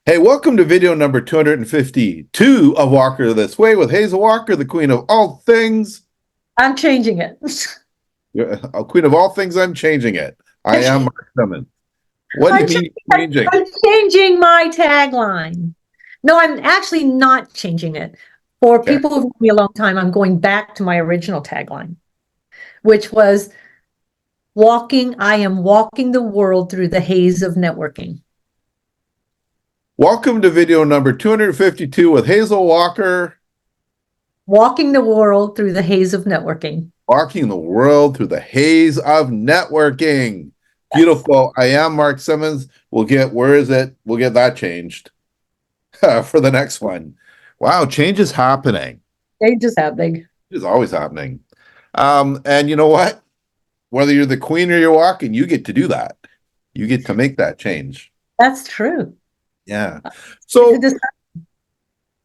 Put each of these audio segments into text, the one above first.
Hey, welcome to video number 252 of Walker This Way with Hazel Walker, the queen of all things. I'm changing it. A queen of all things, I'm changing it. I am Mark Simmons. What do you mean changing? I'm changing my tagline. No, I'm actually not changing it. For Okay. people who've known me a long time, I'm going back to my original tagline, which was I am walking the world through the haze of networking. Welcome to video number 252 with Hazel Walker. Walking the world through the haze of networking. Walking the world through the haze of networking. Beautiful. I am Mark Simmons. We'll get that changed for the next one. Wow, change is happening. Change is happening. It's always happening. And you know what? Whether you're the queen or you're walking, you get to do that. You get to make that change. That's true. Yeah. So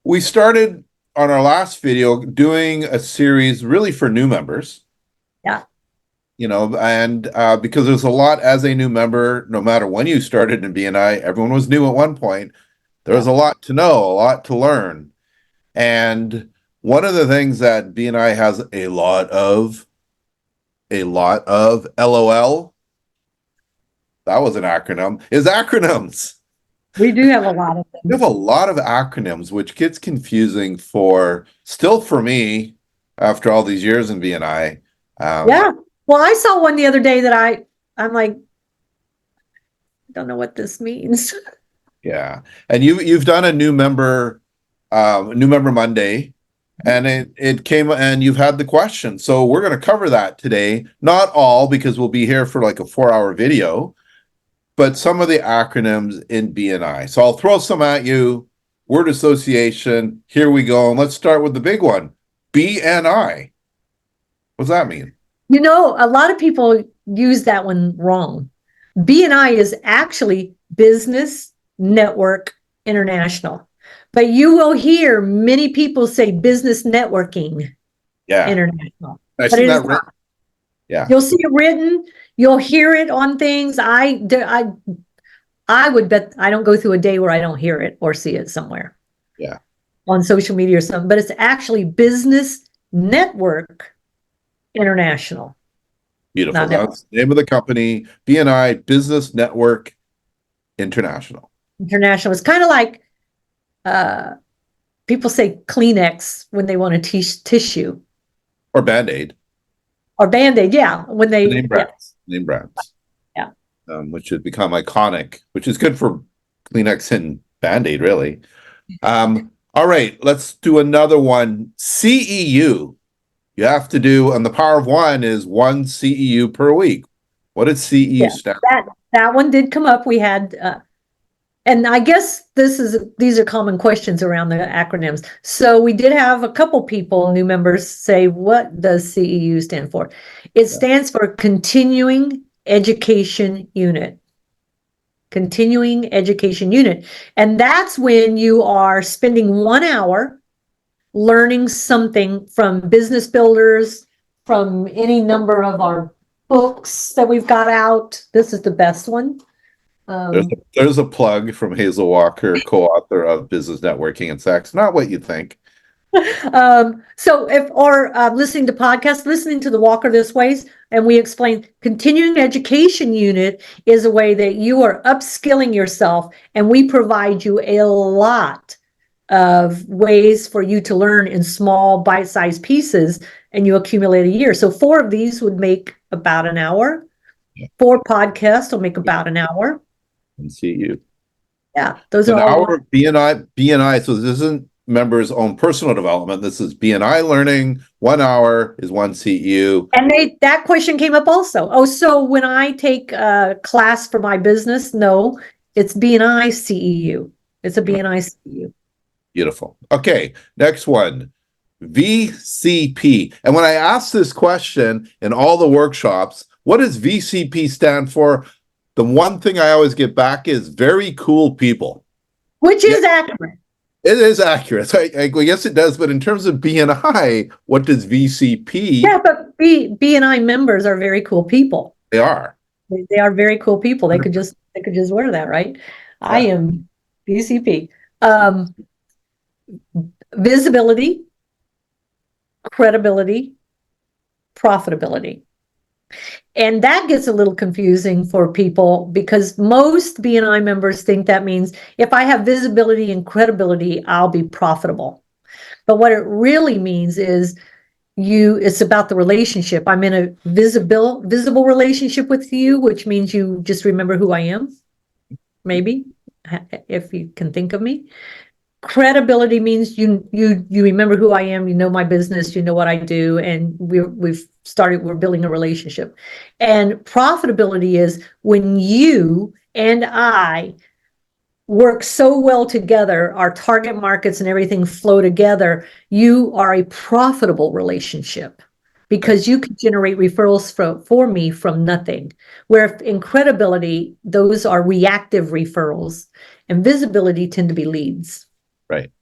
we started on our last video doing a series really for new members. Yeah. You know, and because there's a lot as a new member, no matter when you started in BNI, everyone was new at one point. There was a lot to know, a lot to learn. And one of the things that BNI has a lot of LOL, that was an acronym, is acronyms. We do have a lot of them. We have a lot of acronyms, which gets confusing for me after all these years in BNI. Yeah. Well, I saw one the other day that I'm like, I don't know what this means. Yeah. And you've done a new member Monday, and it came and you've had the question. So we're going to cover that today. Not all, because we'll be here for like a 4-hour video, but some of the acronyms in BNI. So I'll throw some at you. Word association. Here we go. And let's start with the big one. BNI. What does that mean? You know, a lot of people use that one wrong. BNI is actually Business Network International. But you will hear many people say Business Networking International. I see that written. Yeah. You'll see it written. You'll hear it on things. I would bet I don't go through a day where I don't hear it or see it somewhere. Yeah. On social media or something. But it's actually Business Network International. Beautiful. That's the name of the company. BNI, Business Network International. International. It's kind of like people say Kleenex when they want to tissue. Or Band-Aid. Or Band-Aid, yeah. When they name brands. Name brands. Yeah. Which has become iconic, which is good for Kleenex and Band-Aid, really. All right, let's do another one. CEU. You have to do, and the power of one is one CEU per week. What does CEU stand for? That one did come up. We had, and I guess these are common questions around the acronyms. So we did have a couple people, new members, say, what does CEU stand for? It stands for Continuing Education Unit. Continuing Education Unit. And that's when you are spending 1 hour learning something from business builders, from any number of our books that we've got out. This is the best one. There's a plug from Hazel Walker, co-author of Business Networking and Sex. Not what you think. So listening to podcasts, listening to the Walker This Ways, and we explain Continuing Education Unit is a way that you are upskilling yourself, and we provide you a lot of ways for you to learn in small bite-sized pieces, and you accumulate a year. So 4 of these would make about an hour. 4 podcasts will make about an hour. And CEU. Yeah, those are all an hour of BNI. So this isn't members' own personal development. This is BNI learning. 1 hour is one CEU. And that question came up also. Oh, so when I take a class for my business, no, it's BNI CEU. It's a BNI CEU. Beautiful. Okay, next one. VCP. And when I ask this question in all the workshops, what does VCP stand for? The one thing I always get back is very cool people. Which is accurate. It is accurate. I guess it does, but in terms of BNI, what does VCP? Yeah, but BNI members are very cool people. They are. They are very cool people. They could just wear that, right? Yeah. VCP. Visibility, credibility, profitability. And that gets a little confusing for people because most BNI members think that means if I have visibility and credibility, I'll be profitable. But what it really means is it's about the relationship. I'm in a visible relationship with you, which means you just remember who I am, maybe, if you can think of me. Credibility means you remember who I am, you know my business, you know what I do, and we're building a relationship. And profitability is when you and I work so well together, our target markets and everything flow together, you are a profitable relationship because you can generate referrals for me from nothing. Where in credibility, those are reactive referrals, and visibility tend to be leads. Right.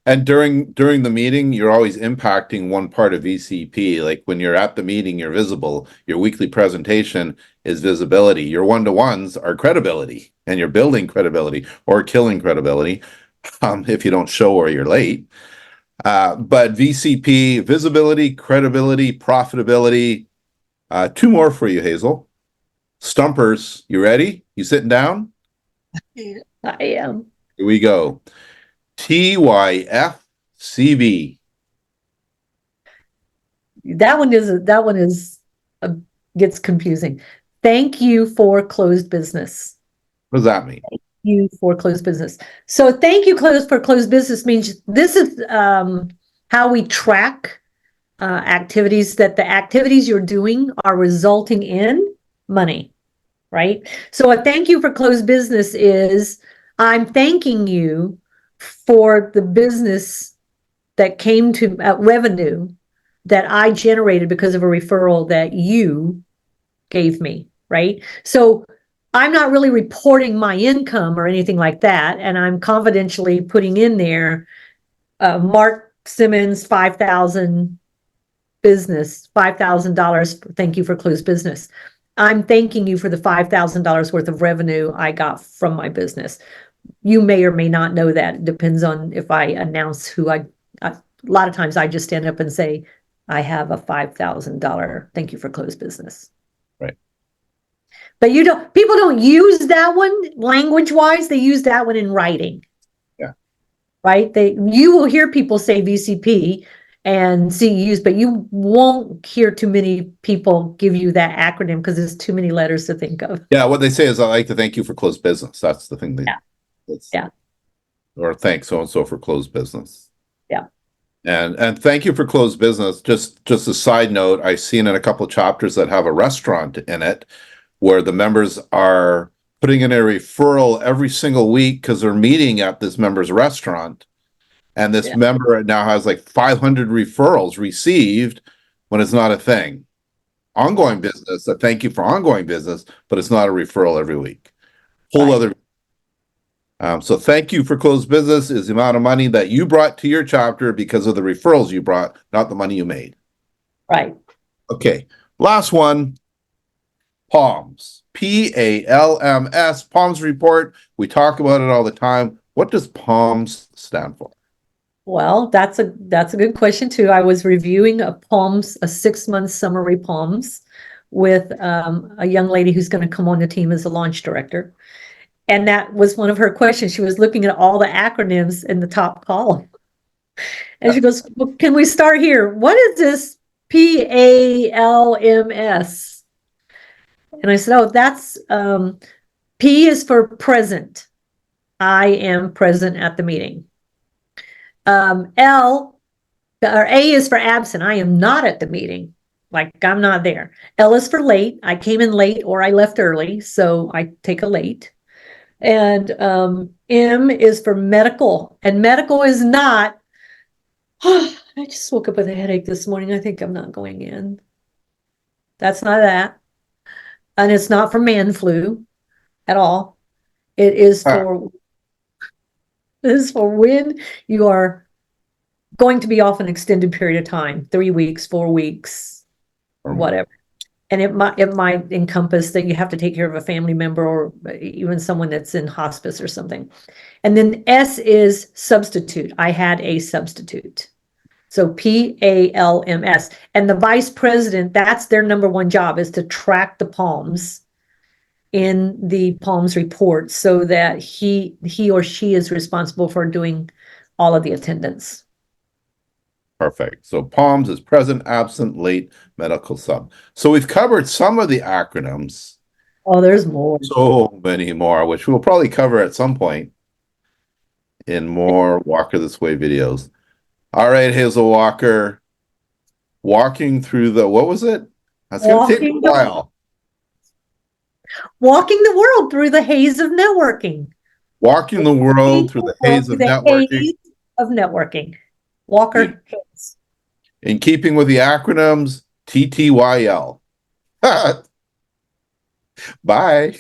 And during the meeting, you're always impacting one part of VCP. Like when you're at the meeting, you're visible. Your weekly presentation is visibility. Your one-to-ones are credibility, and you're building credibility or killing credibility if you don't show or you're late. But VCP, visibility, credibility, profitability. Two more for you, Hazel. Stumpers, you ready? You sitting down? I am. Here we go. TYFCB. That one gets confusing. Thank you for closed business. What does that mean? You for closed business. So thank you for closed business means this is how we track activities, that the activities you're doing are resulting in money, right? So a thank you for closed business is I'm thanking you for the business that came to revenue that I generated because of a referral that you gave me, right? So I'm not really reporting my income or anything like that, and I'm confidentially putting in there Mark Simmons 5,000 business, $5,000. Thank you for closed business. I'm thanking you for the $5,000 worth of revenue I got from my business. You may or may not know that. It depends on if I announce who a lot of times I just stand up and say, I have a $5,000 thank you for closed business. Right. But people don't use that one language wise. They use that one in writing. Yeah. Right. You will hear people say VCP and CEUs, but you won't hear too many people give you that acronym because there's too many letters to think of. Yeah, what they say is I like to thank you for closed business. That's the thing Yeah. Or thank so and so for closed business. Yeah. And thank you for closed business. Just a side note, I've seen in a couple of chapters that have a restaurant in it where the members are putting in a referral every single week because they're meeting at this member's restaurant. And this member now has like 500 referrals received when it's not a thing. Ongoing business, a thank you for ongoing business, but it's not a referral every week. Whole other. So thank you for closed business is the amount of money that you brought to your chapter because of the referrals you brought, not the money you made. Right. Okay. Last one. PALMS. PALMS. PALMS report. We talk about it all the time. What does PALMS stand for? Well, that's a good question too. I was reviewing a 6-month summary PALMS with a young lady who's going to come on the team as a launch director. And that was one of her questions. She was looking at all the acronyms in the top column. And she goes, well, can we start here? What is this PALMS? And I said, oh, that's P is for present. I am present at the meeting. A is for absent. I am not at the meeting. Like I'm not there. L is for late. I came in late or I left early. So I take a late. And M is for medical. And medical is not, I just woke up with a headache this morning. I think I'm not going in. That's not that. And it's not for man flu at all. It is for when you are going to be off an extended period of time, 3 weeks, 4 weeks, whatever. And it might encompass that you have to take care of a family member or even someone that's in hospice or something. And then S is substitute. I had a substitute. So PALMS. And the vice president, that's their number one job, is to track the palms in the palms report so that he or she is responsible for doing all of the attendance. Perfect. So PALMS is present, absent, late, medical sub. So we've covered some of the acronyms, Oh, there's more. so many more, which we'll probably cover at some point in more Walker This Way videos. All right, Hazel Walker, walking through the, what was it? That's going to take a while. Walking the world through the haze of networking. Walking the world through the haze of networking. Walker Hayes. In keeping with the acronyms, TTYL. Bye.